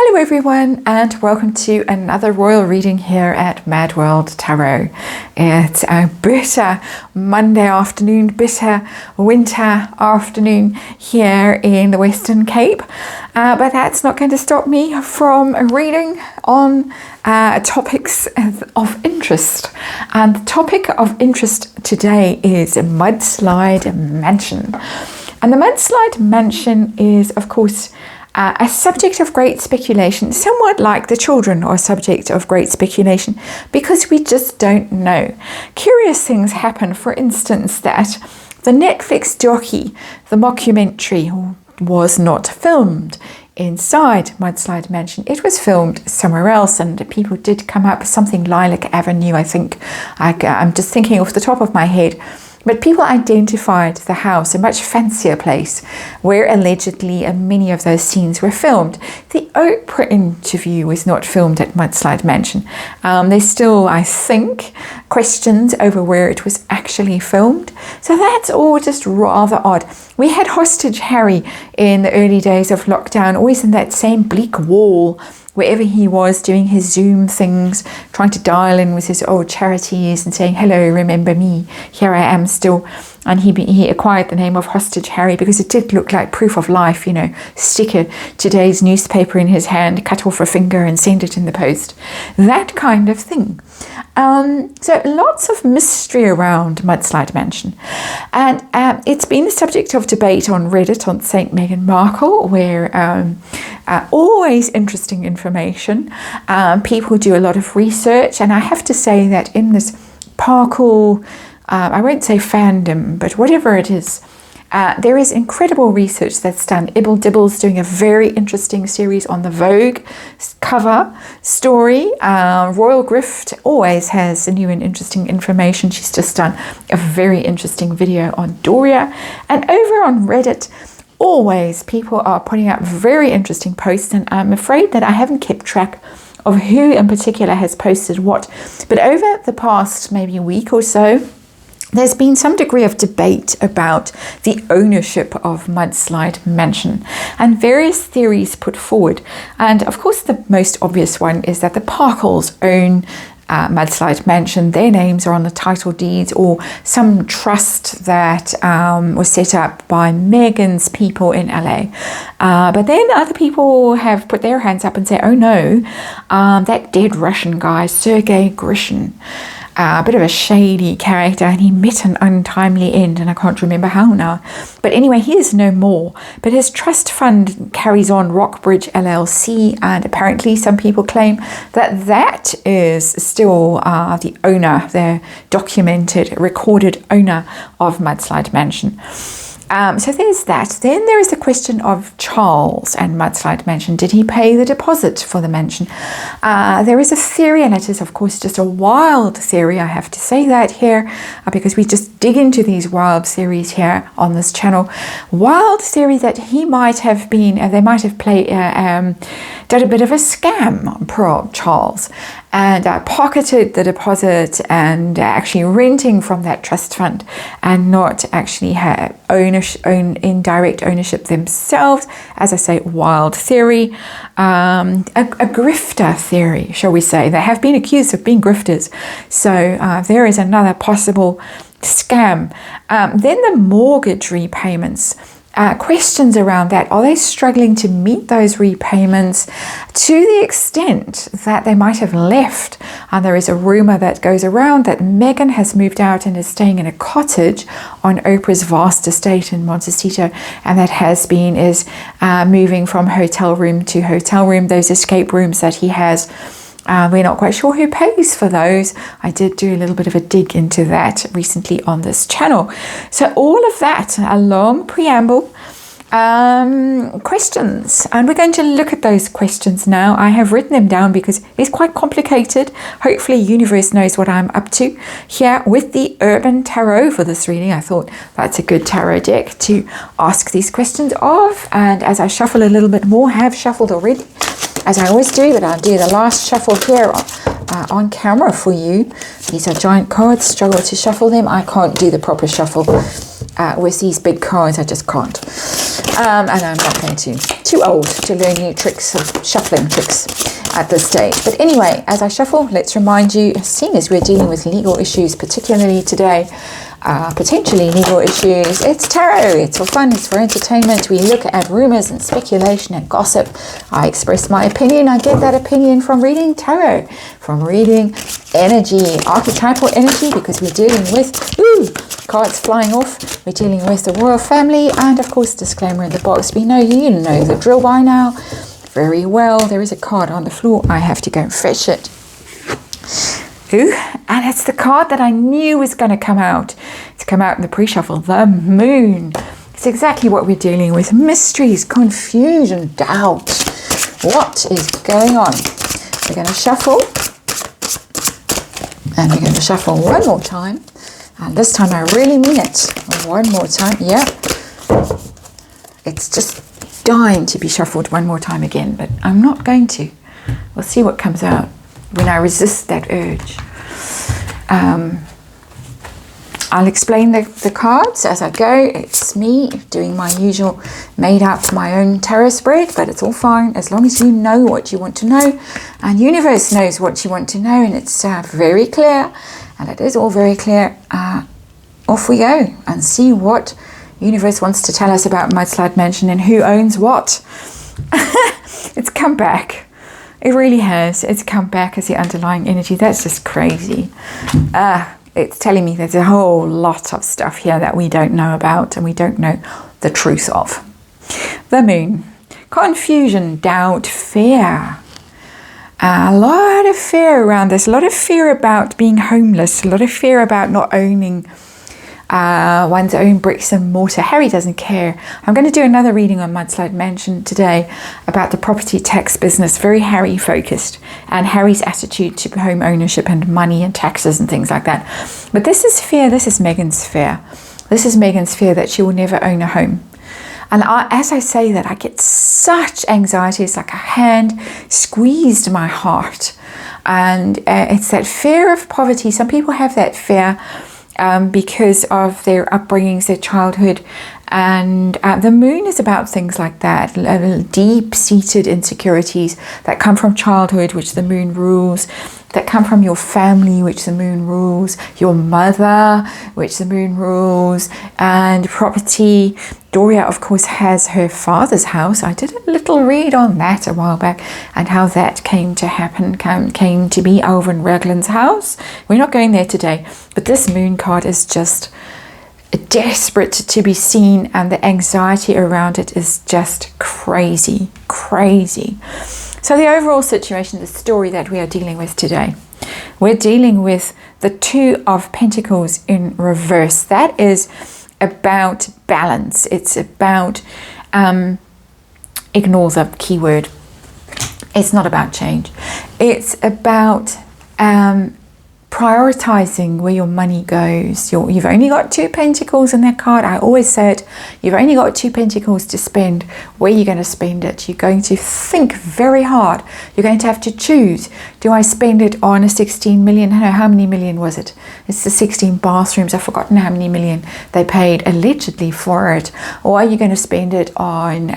Hello everyone, and welcome to another royal reading here at Mad World Tarot. It's a bitter Monday afternoon, bitter winter afternoon here in the Western Cape, but that's not going to stop me from reading on topics of interest. And the topic of interest today is Mudslide Mansion. And the Mudslide Mansion is, of course, a subject of great speculation, somewhat like the children are a subject of great speculation, because we just don't know. Curious things happen, for instance, that the Netflix docu, the mockumentary, was not filmed inside Mudslide Mansion. It was filmed somewhere else, and people did come up, something Lilac Avenue, I think. I'm just thinking off the top of my head. But people identified the house, a much fancier place, where allegedly many of those scenes were filmed. The Oprah interview was not filmed at Mudslide Mansion. There's still, I think, questions over where it was actually filmed. So that's all just rather odd. We had Hostage Harry in the early days of lockdown, always in that same bleak wall, wherever he was doing his Zoom things, trying to dial in with his old charities and saying, hello, remember me, here I am still. And he acquired the name of Hostage Harry because it did look like proof of life, you know, stick today's newspaper in his hand, cut off a finger and send it in the post. That kind of thing. So lots of mystery around Mudslide Mansion. And it's been the subject of debate on Reddit on St. Meghan Markle, where always interesting information. People do a lot of research, and I have to say that in this Parkle, I won't say fandom, but whatever it is, there is incredible research that's done. Ibble Dibble's doing a very interesting series on the Vogue cover story. Royal Grift always has new and interesting information. She's just done a very interesting video on Doria. And over on Reddit, always people are putting out very interesting posts, and I'm afraid that I haven't kept track of who in particular has posted what. But over the past maybe week or so, there's been some degree of debate about the ownership of Mudslide Mansion and various theories put forward. And of course, the most obvious one is that the Parkles own Mudslide Mansion. Their names are on the title deeds, or some trust that was set up by Meghan's people in LA. But then other people have put their hands up and say, oh no, that dead Russian guy, Sergei Grishin, a bit of a shady character, and he met an untimely end, and I can't remember how now. But anyway, he is no more. But his trust fund carries on, Rockbridge LLC, and apparently some people claim that that is still the owner, the documented, recorded owner of Mudslide Mansion. So there's that. Then there is the question of Charles and Mudslide Mansion. Did he pay the deposit for the mansion? There is a theory, and it is of course just a wild theory. I have to say that here because we just dig into these wild theories here on this channel. Wild theory that he might have been, they might have done a bit of a scam on poor Charles, and pocketed the deposit and actually renting from that trust fund and not actually have indirect ownership themselves. As I say, wild theory, a grifter theory, shall we say. They have been accused of being grifters. So there is another possible scam. Then the mortgage repayments. Questions around that. Are they struggling to meet those repayments to the extent that they might have left? And there is a rumor that goes around that Meghan has moved out and is staying in a cottage on Oprah's vast estate in Montecito, and that is moving from hotel room to hotel room, those escape rooms that he has. We're not quite sure who pays for those. I did do a little bit of a dig into that recently on this channel. So all of that, a long preamble, questions. And we're going to look at those questions now. I have written them down because it's quite complicated. Hopefully universe knows what I'm up to here with the Urban Tarot for this reading. I thought that's a good tarot deck to ask these questions of. And as I shuffle a little bit more, have shuffled already, as I always do, but I'll do the last shuffle here on camera for you. These are giant cards, struggle to shuffle them. I can't do the proper shuffle with these big cards. I just can't. And I'm not going to. Too old to learn new tricks, shuffling tricks at this stage. But anyway, as I shuffle, let's remind you, seeing as we're dealing with legal issues, particularly today, potentially legal issues, it's tarot, it's for fun, it's for entertainment. We look at rumors and speculation and gossip. I express my opinion. I get that opinion from reading tarot, from reading energy, archetypal energy, because we're dealing with cards flying off. We're dealing with the royal family, and of course, disclaimer in the box. We know you know the drill by now very well. There is a card on the floor. I have to go and fetch it. And it's the card that I knew was going to come out. It's come out in the pre-shuffle, the Moon. It's exactly what we're dealing with. Mysteries, confusion, doubt. What is going on? We're going to shuffle. And we're going to shuffle one more time. And this time I really mean it. One more time. Yeah. It's just dying to be shuffled one more time again, but I'm not going to. We'll see what comes out when I resist that urge. I'll explain the cards as I go. It's me doing my usual made up my own tarot spread, but it's all fine as long as you know what you want to know, and universe knows what you want to know, and it's very clear, and it is all very clear. Off we go and see what universe wants to tell us about Mudslide Mansion and who owns what. It's come back. It really has. It's come back as the underlying energy. That's just crazy. It's telling me there's a whole lot of stuff here that we don't know about and we don't know the truth of. The Moon. Confusion, doubt, fear. A lot of fear around this. A lot of fear about being homeless. A lot of fear about not owning one's own bricks and mortar. Harry doesn't care. I'm going to do another reading on Mudslide Mansion today about the property tax business, very Harry focused, and Harry's attitude to home ownership and money and taxes and things like that. But this is fear. This is Megan's fear. This is Megan's fear that she will never own a home. And as I say that, I get such anxiety. It's like a hand squeezed my heart. And it's that fear of poverty. Some people have that fear because of their upbringings, their childhood, and the Moon is about things like that, deep-seated insecurities that come from childhood, which the Moon rules, that come from your family, which the Moon rules, your mother, which the Moon rules, and property. Doria, of course, has her father's house. I did a little read on that a while back and how that came to happen, came to be Alvin Raglan's house. We're not going there today, but this Moon card is just desperate to be seen, and the anxiety around it is just crazy, crazy. So the overall situation, the story that we are dealing with today, we're dealing with the Two of Pentacles in reverse. That is about balance. It's about, ignore the keyword, it's not about change. It's about prioritizing where your money goes. You've only got two pentacles in that card. I always say it, you've only got two pentacles to spend. Where you're going to spend it, you're going to think very hard. You're going to have to choose. Do I spend it on a 16 million? No, how many million was it? It's the 16 bathrooms. I've forgotten how many million they paid allegedly for it. Or are you going to spend it on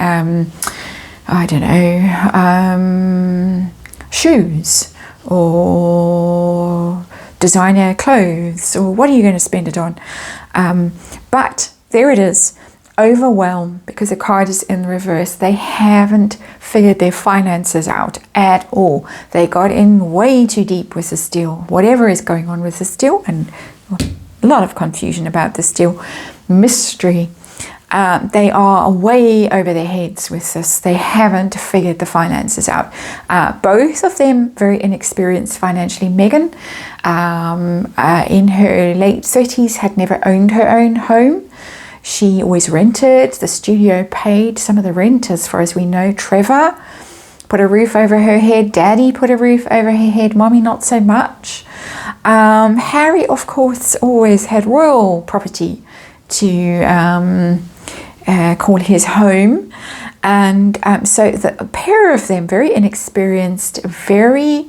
I don't know, shoes or designer clothes, or what are you going to spend it on? But there it is, overwhelmed, because the card is in reverse. They haven't figured their finances out at all. They got in way too deep with this deal, whatever is going on with this deal, and a lot of confusion about this deal, mystery. They are way over their heads with this. They haven't figured the finances out. Both of them very inexperienced financially. Megan, in her late 30s, had never owned her own home. She always rented. The studio paid some of the rent, as far as we know. Trevor put a roof over her head. Daddy put a roof over her head. Mommy, not so much. Harry, of course, always had royal property to call his home, and so the pair of them, very inexperienced, very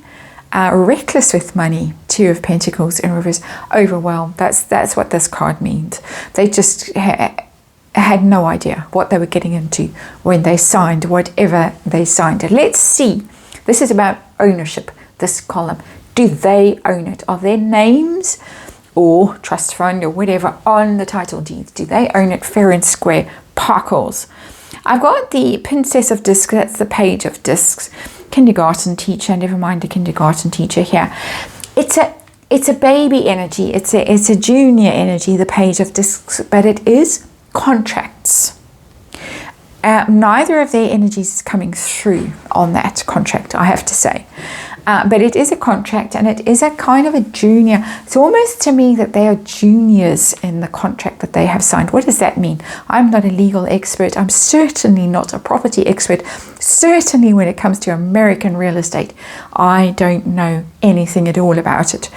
reckless with money. Two of Pentacles in reverse. Overwhelmed. That's what this card means. They just had no idea what they were getting into when they signed whatever they signed. Let's see. This is about ownership, this column. Do they own it? Are their names or trust fund or whatever on the title deeds? Do they own it fair and square? Parkles. I've got the Princess of Discs. That's the Page of Discs. Kindergarten teacher. Never mind the kindergarten teacher here. It's a baby energy. It's a junior energy, the Page of Discs, but it is contracts. Neither of their energies is coming through on that contract, I have to say. But it is a contract, and it is a kind of a junior. It's almost to me that they are juniors in the contract that they have signed. What does that mean? I'm not a legal expert. I'm certainly not a property expert. Certainly when it comes to American real estate, I don't know anything at all about it.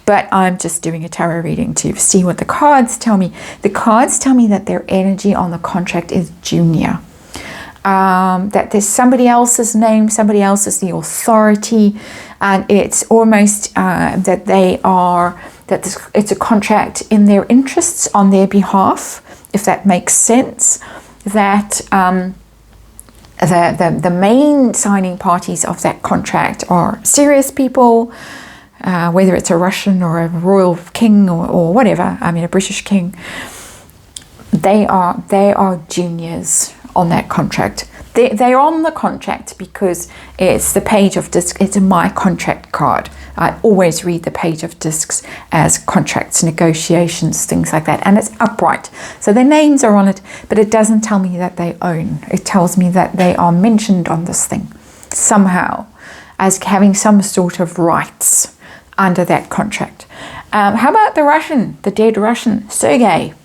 But I'm just doing a tarot reading to see what the cards tell me. The cards tell me that their energy on the contract is junior. That there's somebody else's name, somebody else is the authority, and it's almost that it's a contract in their interests on their behalf, if that makes sense. That the main signing parties of that contract are serious people, whether it's a Russian or a royal king or whatever. I mean, a British king. They are juniors on that contract. They're on the contract because it's the Page of Discs. It's my contract card. I always read the Page of Discs as contracts, negotiations, things like that. And it's upright. So their names are on it, but it doesn't tell me that they own. It tells me that they are mentioned on this thing somehow as having some sort of rights under that contract. How about the Russian, the dead Russian, Sergei?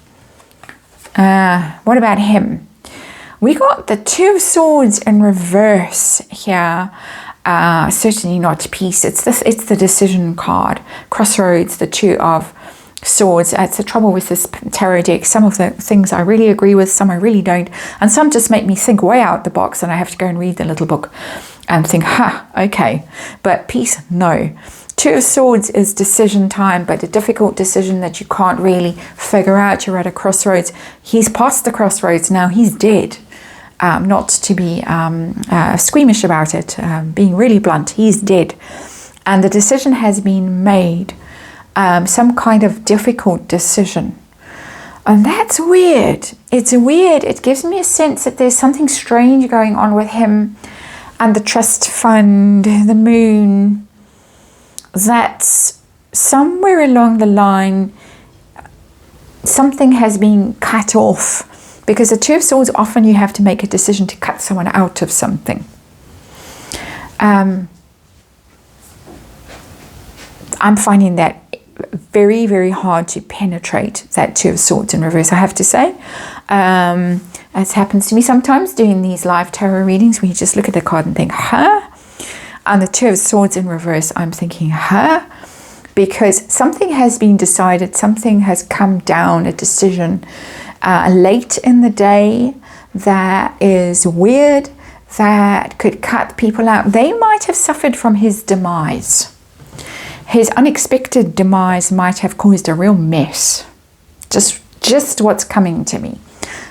What about him? We got the Two of Swords in reverse here. Certainly not peace. It's the decision card. Crossroads, the Two of Swords. It's the trouble with this tarot deck. Some of the things I really agree with, some I really don't. And some just make me think way out the box, and I have to go and read the little book and think, okay. But peace, no. Two of Swords is decision time, but a difficult decision that you can't really figure out. You're at a crossroads. He's past the crossroads now. He's dead. Not to be squeamish about it, being really blunt. He's dead. And the decision has been made. Some kind of difficult decision. And that's weird. It's weird. It gives me a sense that there's something strange going on with him and the trust fund, the moon. That's somewhere along the line, something has been cut off. Because the Two of Swords, often you have to make a decision to cut someone out of something. I'm finding that very, very hard to penetrate, that Two of Swords in reverse, I have to say. As happens to me sometimes doing these live tarot readings, where you just look at the card and think, And the Two of Swords in reverse, I'm thinking, because something has been decided, something has come down, a decision late in the day that is weird, that could cut people out. They might have suffered from his demise. His unexpected demise might have caused a real mess. Just what's coming to me.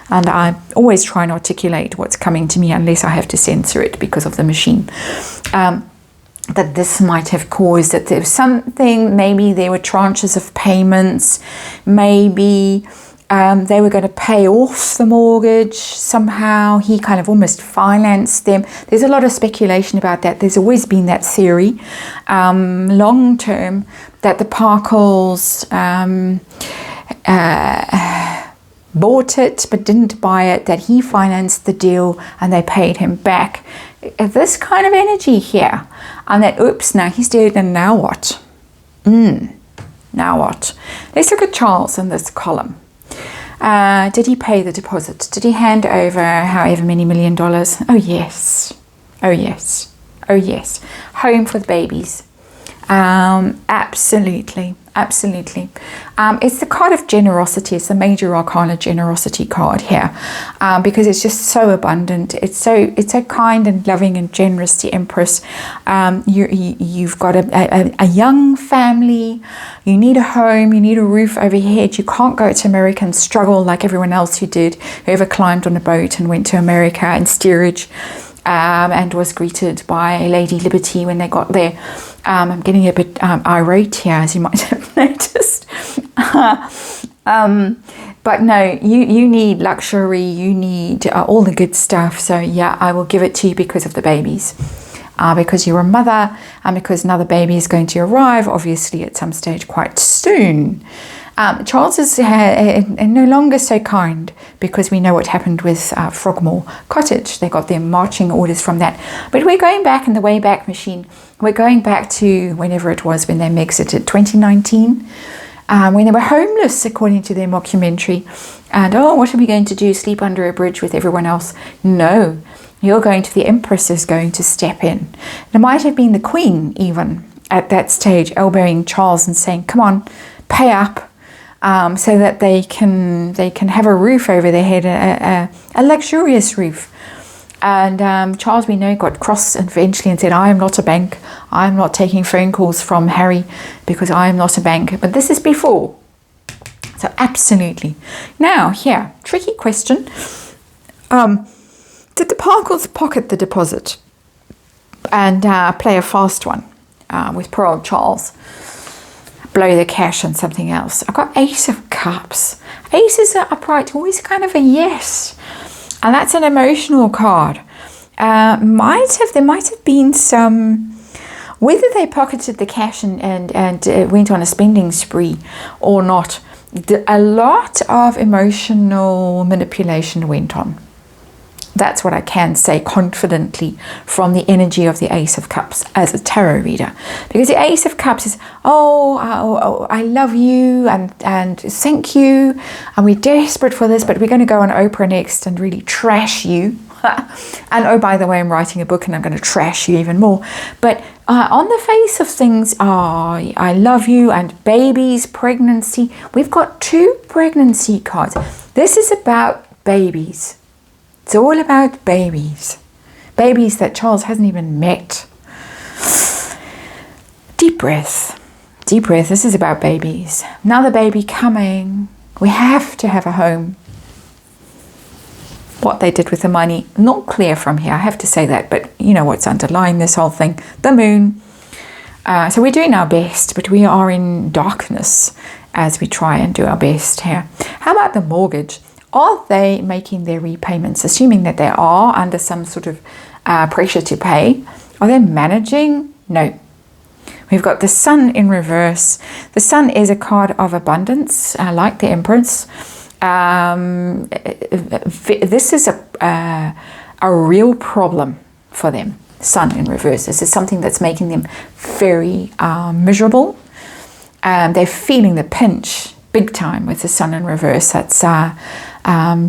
And I always try and articulate what's coming to me unless I have to censor it because of the machine. That this might have caused that there was something, maybe there were tranches of payments, maybe they were going to pay off the mortgage somehow. He kind of almost financed them. There's a lot of speculation about that. There's always been that theory, long term, that the Parkles bought it but didn't buy it, that he financed the deal and they paid him back. This kind of energy here. And that, oops, now he's dead, and now what? Now what? Let's look at Charles in this column. Did he pay the deposit? Did he hand over however many $1 million? Oh yes. Oh yes. Oh yes. Home for the babies. Absolutely. Absolutely. It's the card of generosity. It's the major arcana generosity card here, because it's just so abundant. It's so kind and loving and generous, the Empress. You've got a young family. You need a home. You need a roof over your head. You can't go to America and struggle like everyone else who did, whoever climbed on a boat and went to America in steerage. And was greeted by Lady Liberty when they got there. I'm getting a bit irate here, as you might have noticed. But no, you need luxury, you need all the good stuff. So yeah, I will give it to you because of the babies. Because you're a mother, and because another baby is going to arrive, obviously at some stage quite soon. Charles is no longer so kind, because we know what happened with Frogmore Cottage. They got their marching orders from that. But we're going back in the Wayback Machine. We're going back to whenever it was when they exited, 2019, when they were homeless, according to their mockumentary. And, what are we going to do? Sleep under a bridge with everyone else? No, the Empress is going to step in. It might have been the Queen, even, at that stage, elbowing Charles and saying, come on, pay up. So that they can have a roof over their head, a luxurious roof. And Charles, we know, got cross eventually and said, I am not a bank. I am not taking phone calls from Harry because I am not a bank. But this is before. So absolutely. Now, here, tricky question. Did the Parkles pocket the deposit and play a fast one with poor old Charles? Blow the cash on something else. I've got Ace of Cups. Aces are upright, always kind of a yes. And that's an emotional card. There might have been some, whether they pocketed the cash and went on a spending spree or not, a lot of emotional manipulation went on. That's what I can say confidently from the energy of the Ace of Cups as a tarot reader. Because the Ace of Cups is, I love you and thank you. And we're desperate for this, but we're going to go on Oprah next and really trash you. And oh, by the way, I'm writing a book and I'm going to trash you even more. But on the face of things, I love you and babies, pregnancy. We've got 2 pregnancy cards. This is about babies. It's all about babies. Babies that Charles hasn't even met. Deep breath. Deep breath. This is about babies. Another baby coming. We have to have a home. What they did with the money, not clear from here. I have to say that. But you know what's underlying this whole thing. The moon. So we're doing our best, but we are in darkness as we try and do our best here. How about the mortgage? Are they making their repayments, assuming that they are under some sort of pressure to pay? Are they managing? No. We've got the Sun in reverse. The Sun is a card of abundance, like the Empress. This is a real problem for them. Sun in reverse. This is something that's making them very miserable. They're feeling the pinch big time with the Sun in reverse. That's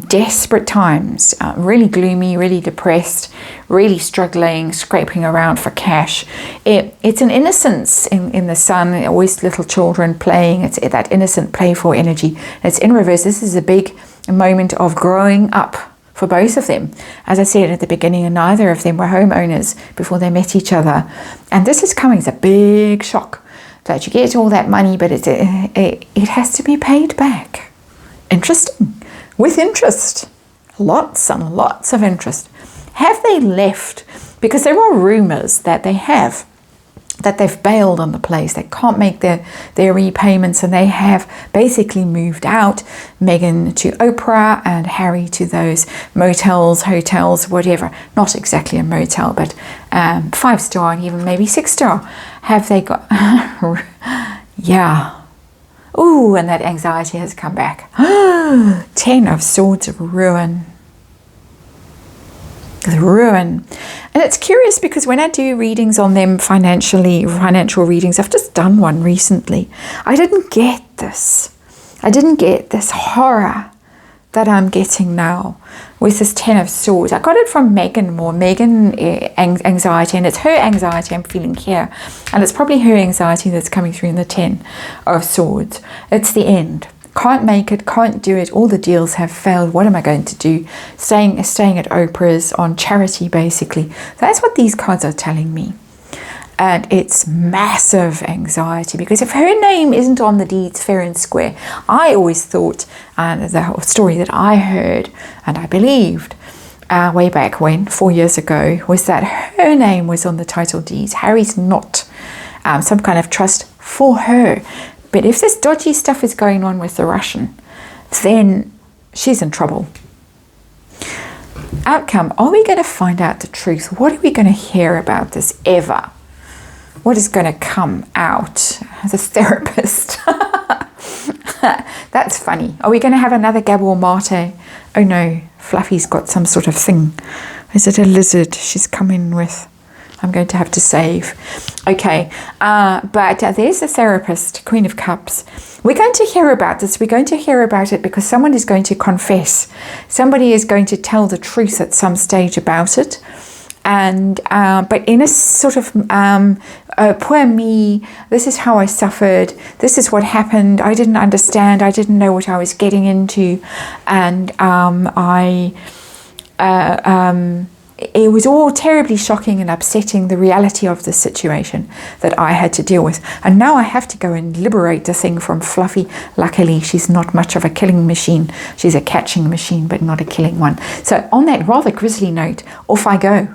desperate times, really gloomy, really depressed, really struggling, scraping around for cash. It's an innocence in the Sun, always little children playing. It's that innocent, playful energy. It's in reverse. This is a big moment of growing up for both of them. As I said at the beginning, and neither of them were homeowners before they met each other. And this is coming as a big shock that you get all that money, but it has to be paid back. Interesting. With interest. Lots and lots of interest. Have they left? Because there are rumours that they've bailed on the place. They can't make their repayments, and they have basically moved out. Meghan to Oprah and Harry to those motels, hotels, whatever. Not exactly a motel, but 5-star and even maybe 6-star. Have they got... Yeah. Ooh, and that anxiety has come back. 10 of Swords of ruin. The ruin. And it's curious because when I do readings on them financial readings, I've just done one recently. I didn't get this. I didn't get this horror that I'm getting now with this Ten of Swords. I got it from Megan more. Megan anxiety, and it's her anxiety I'm feeling here. And it's probably her anxiety that's coming through in the Ten of Swords. It's the end. Can't make it, can't do it. All the deals have failed. What am I going to do? Staying at Oprah's on charity, basically. That's what these cards are telling me. And it's massive anxiety, because if her name isn't on the deeds fair and square, I always thought, and the whole story that I heard and I believed way back when, 4 years ago, was that her name was on the title deeds. Harry's not some kind of trust for her. But if this dodgy stuff is going on with the Russian, then she's in trouble. Outcome, are we going to find out the truth? What are we going to hear about this ever? What is going to come out as a therapist? That's funny. Are we going to have another Gabor Mate? Oh no, Fluffy's got some sort of thing. Is it a lizard she's come in with? I'm going to have to save. Okay, but there's a therapist, Queen of Cups. We're going to hear about this. We're going to hear about it because someone is going to confess. Somebody is going to tell the truth at some stage about it. And but in a sort of poor me, this is how I suffered, this is what happened, I didn't understand, I didn't know what I was getting into, and it was all terribly shocking and upsetting, the reality of the situation that I had to deal with. And now I have to go and liberate the thing from Fluffy. Luckily, she's not much of a killing machine. She's a catching machine, but not a killing one. So on that rather grisly note, off I go.